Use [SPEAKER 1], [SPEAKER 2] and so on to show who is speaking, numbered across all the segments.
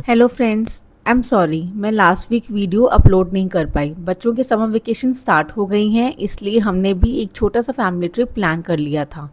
[SPEAKER 1] Hello friends, I am sorry मैं last week video upload नहीं कर पाई। बच्चों के समर वेकेशन स्टार्ट हो गई हैं, इसलिए हमने भी एक छोटा सा फैमिली ट्रिप प्लान कर लिया था।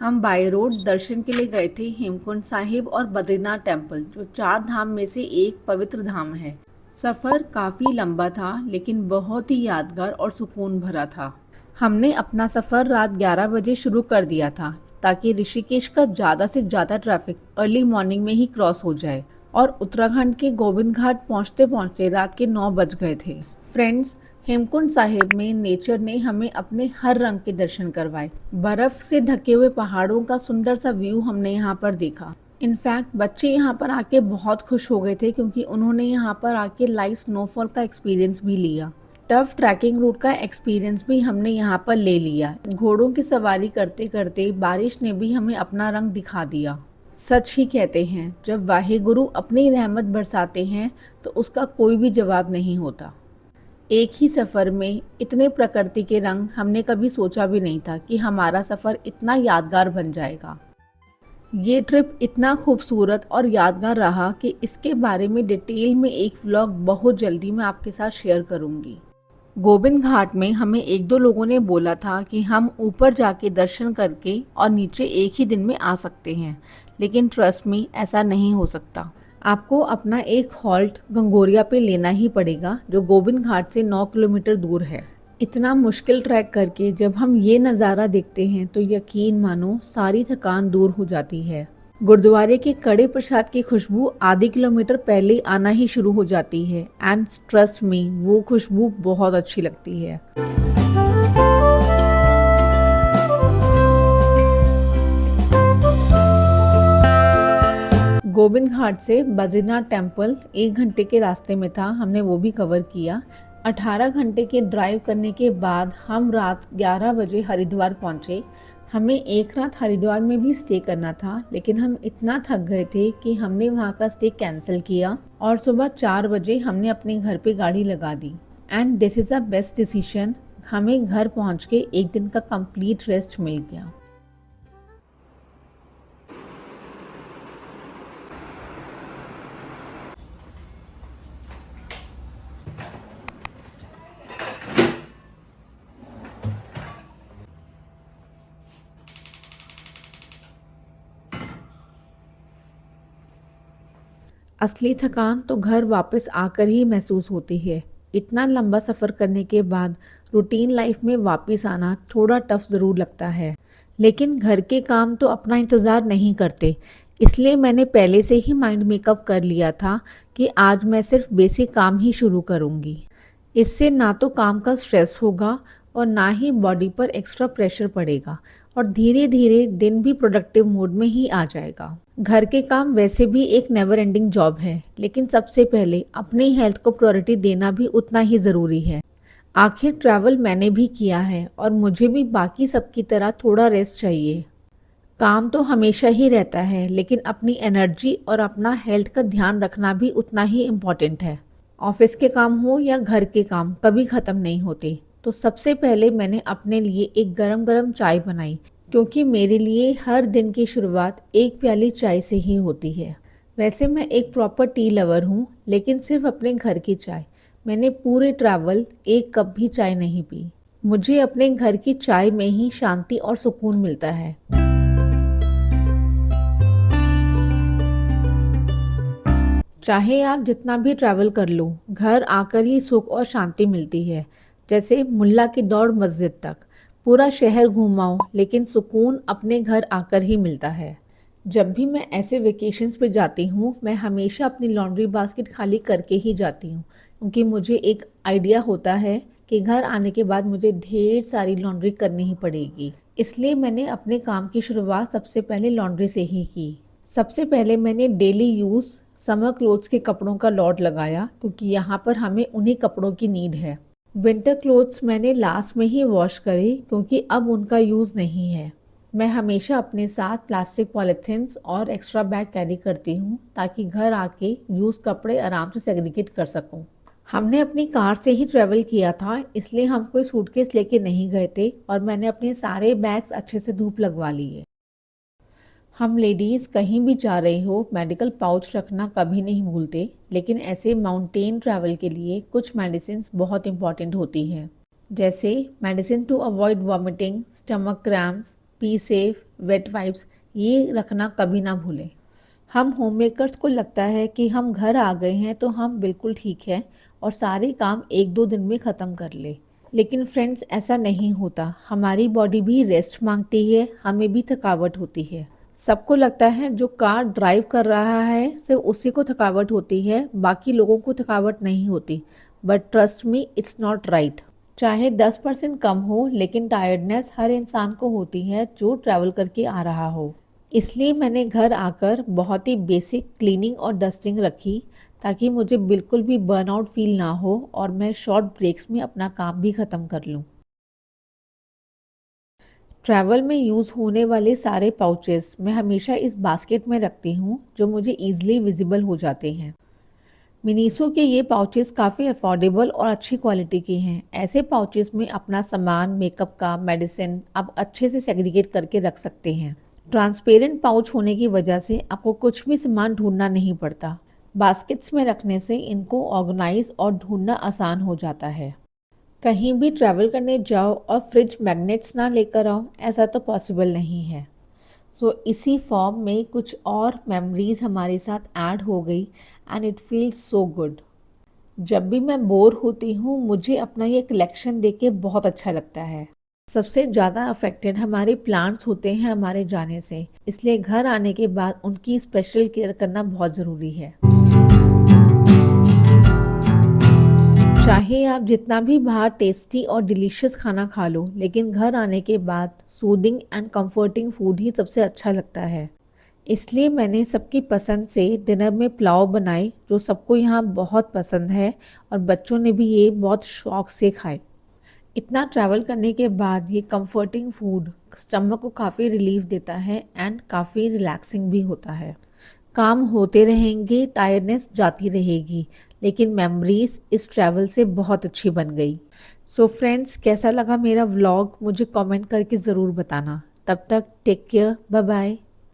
[SPEAKER 1] हम बाय रोड दर्शन के लिए गए थे हेमकुंड साहिब और बद्रीनाथ टेम्पल, जो 4 धाम में से एक पवित्र धाम है। सफ़र काफ़ी लंबा था, लेकिन बहुत ही यादगार और सुकून भरा था। हमने अपना सफ़र रात 11 बजे शुरू कर दिया था, ताकि ऋषिकेश का ज़्यादा से ज़्यादा ट्रैफिक अर्ली मॉर्निंग में ही क्रॉस हो जाए। और उत्तराखंड के गोविंद घाट पहुंचते पहुंचते रात के 9 बज गए थे। फ्रेंड्स, हेमकुंड साहिब में नेचर ने हमें अपने हर रंग के दर्शन करवाए। बर्फ से ढके हुए पहाड़ों का सुंदर सा व्यू हमने यहाँ पर देखा। इनफैक्ट बच्चे यहाँ पर आके बहुत खुश हो गए थे, क्योंकि उन्होंने यहाँ पर आके लाइव स्नोफॉल का एक्सपीरियंस भी लिया। टफ ट्रैकिंग रूट का एक्सपीरियंस भी हमने यहाँ पर ले लिया। घोड़ों की सवारी करते करते बारिश ने भी हमें अपना रंग दिखा दिया। सच ही कहते हैं, जब वाहेगुरु अपनी रहमत बरसाते हैं तो उसका कोई भी जवाब नहीं होता। एक ही सफ़र में इतने प्रकृति के रंग हमने कभी सोचा भी नहीं था कि हमारा सफ़र इतना यादगार बन जाएगा। ये ट्रिप इतना खूबसूरत और यादगार रहा कि इसके बारे में डिटेल में एक व्लॉग बहुत जल्दी मैं आपके साथ शेयर करूँगी। गोविंद घाट में हमें एक दो लोगों ने बोला था कि हम ऊपर जाके दर्शन करके और नीचे एक ही दिन में आ सकते हैं, लेकिन ट्रस्ट मी, ऐसा नहीं हो सकता। आपको अपना एक हॉल्ट गंगोरिया पे लेना ही पड़ेगा, जो गोविंद घाट से 9 किलोमीटर दूर है। इतना मुश्किल ट्रैक करके जब हम ये नज़ारा देखते हैं तो यकीन मानो सारी थकान दूर हो जाती है। गुरुद्वारे के कड़े प्रसाद की खुशबू आधे किलोमीटर पहले ही आना ही शुरू हो जाती है, एंड ट्रस्ट मी, वो खुशबू बहुत अच्छी लगती है। गोविंद घाट से बद्रीनाथ टेम्पल 1 घंटे के रास्ते में था, हमने वो भी कवर किया। 18 घंटे के ड्राइव करने के बाद हम रात 11 बजे हरिद्वार पहुंचे। हमें एक रात हरिद्वार में भी स्टे करना था, लेकिन हम इतना थक गए थे कि हमने वहाँ का स्टे कैंसिल किया और सुबह 4 बजे हमने अपने घर पे गाड़ी लगा दी। And this is a best decision. हमें घर पहुँच के एक दिन का कंप्लीट रेस्ट मिल गया। असली थकान तो घर वापस आकर ही महसूस होती है। इतना लंबा सफ़र करने के बाद रूटीन लाइफ में वापस आना थोड़ा टफ ज़रूर लगता है, लेकिन घर के काम तो अपना इंतज़ार नहीं करते। इसलिए मैंने पहले से ही माइंड मेकअप कर लिया था कि आज मैं सिर्फ बेसिक काम ही शुरू करूँगी। इससे ना तो काम का स्ट्रेस होगा और ना ही बॉडी पर एक्स्ट्रा प्रेशर पड़ेगा, और धीरे धीरे दिन भी प्रोडक्टिव मोड में ही आ जाएगा। घर के काम वैसे भी एक नेवर एंडिंग जॉब है, लेकिन सबसे पहले अपनी हेल्थ को प्रायोरिटी देना भी उतना ही ज़रूरी है। आखिर ट्रैवल मैंने भी किया है और मुझे भी बाकी सबकी तरह थोड़ा रेस्ट चाहिए। काम तो हमेशा ही रहता है, लेकिन अपनी एनर्जी और अपना हेल्थ का ध्यान रखना भी उतना ही इम्पॉर्टेंट है। ऑफिस के काम हो या घर के काम कभी ख़त्म नहीं होते। तो सबसे पहले मैंने अपने लिए एक गरम गरम चाय बनाई, क्योंकि मेरे लिए हर दिन की शुरुआत एक प्याली चाय से ही होती है। वैसे मैं एक प्रॉपर टी लवर हूँ, लेकिन सिर्फ अपने घर की चाय। मैंने पूरे ट्रैवल एक कप भी चाय नहीं पी। मुझे अपने घर की चाय में ही शांति और सुकून मिलता है। चाहे आप जितना भी ट्रैवल कर लो, घर आकर ही सुख और शांति मिलती है। जैसे मुल्ला की दौड़ मस्जिद तक, पूरा शहर घूमाओ, लेकिन सुकून अपने घर आकर ही मिलता है। जब भी मैं ऐसे वेकेशंस पे जाती हूँ, मैं हमेशा अपनी लॉन्ड्री बास्केट खाली करके ही जाती हूँ, क्योंकि मुझे एक आइडिया होता है कि घर आने के बाद मुझे ढेर सारी लॉन्ड्री करनी ही पड़ेगी। इसलिए मैंने अपने काम की शुरुआत सबसे पहले लॉन्ड्री से ही की। सबसे पहले मैंने डेली यूज़ समर क्लोथ्स के कपड़ों का लॉट लगाया, क्योंकि यहाँ पर हमें उन्हीं कपड़ों की नीड है। विंटर क्लोथ्स मैंने लास्ट में ही वॉश करे, क्योंकि अब उनका यूज़ नहीं है। मैं हमेशा अपने साथ प्लास्टिक पॉलीथिन्स और एक्स्ट्रा बैग कैरी करती हूँ, ताकि घर आके यूज़ कपड़े आराम से सेग्रीगेट कर सकूँ। हमने अपनी कार से ही ट्रैवल किया था, इसलिए हम कोई सूटकेस लेके नहीं गए थे, और मैंने अपने सारे बैग्स अच्छे से धूप लगवा लिए। हम लेडीज़ कहीं भी जा रही हो मेडिकल पाउच रखना कभी नहीं भूलते, लेकिन ऐसे माउंटेन ट्रैवल के लिए कुछ मेडिसिन्स बहुत इंपॉर्टेंट होती हैं। जैसे medicine to avoid vomiting, stomach cramps, be safe, wet wipes, ये रखना कभी ना भूलें। हम होममेकर्स को लगता है कि हम घर आ गए हैं तो हम बिल्कुल ठीक हैं और सारे काम 1-2 दिन में ख़त्म कर ले। लेकिन फ्रेंड्स, ऐसा नहीं होता। हमारी बॉडी भी रेस्ट मांगती है, हमें भी थकावट होती है। सबको लगता है जो कार ड्राइव कर रहा है सिर्फ उसी को थकावट होती है, बाकी लोगों को थकावट नहीं होती। But trust me, it's not right. चाहे 10% कम हो, लेकिन टायर्डनेस हर इंसान को होती है जो ट्रैवल करके आ रहा हो। इसलिए मैंने घर आकर बहुत ही बेसिक क्लीनिंग और डस्टिंग रखी, ताकि मुझे बिल्कुल भी बर्नआउट फील ना हो और मैं शॉर्ट ब्रेक्स में अपना काम भी ख़त्म कर लूँ। ट्रैवल में यूज़ होने वाले सारे पाउचेस मैं हमेशा इस बास्केट में रखती हूँ, जो मुझे ईज़िली विज़िबल हो जाते हैं। मिनीसो के ये पाउचेस काफ़ी अफोर्डेबल और अच्छी क्वालिटी के हैं। ऐसे पाउचेस में अपना सामान, मेकअप का, मेडिसिन आप अच्छे से सेग्रीगेट करके रख सकते हैं। ट्रांसपेरेंट पाउच होने की वजह से आपको कुछ भी सामान ढूंढना नहीं पड़ता। बास्केट्स में रखने से इनको ऑर्गेनाइज और ढूंढना आसान हो जाता है। कहीं भी ट्रैवल करने जाओ और फ्रिज मैग्नेट्स ना लेकर आओ, ऐसा तो पॉसिबल नहीं है। सो इसी फॉर्म में कुछ और मेमोरीज हमारे साथ ऐड हो गई and it feels so good. जब भी मैं बोर होती हूँ, मुझे अपना ये कलेक्शन देख के बहुत अच्छा लगता है। सबसे ज़्यादा अफेक्टेड हमारे प्लांट्स होते हैं हमारे जाने से, इसलिए घर आने के बाद उनकी स्पेशल केयर करना बहुत ज़रूरी है। चाहे आप जितना भी बाहर टेस्टी और डिलीशियस खाना खा लो, लेकिन घर आने के बाद सूदिंग एंड कंफर्टिंग फूड ही सबसे अच्छा लगता है। इसलिए मैंने सबकी पसंद से डिनर में पुलाव बनाई, जो सबको यहाँ बहुत पसंद है और बच्चों ने भी ये बहुत शौक से खाए। इतना ट्रैवल करने के बाद ये कंफर्टिंग फूड स्टमक को काफ़ी रिलीफ देता है एंड काफ़ी रिलैक्सिंग भी होता है। काम होते रहेंगे, टायर्डनेस जाती रहेगी, लेकिन मेमोरीज इस ट्रैवल से बहुत अच्छी बन गई। सो फ्रेंड्स, कैसा लगा मेरा व्लॉग मुझे कमेंट करके ज़रूर बताना। तब तक टेक केयर, बाय बाय।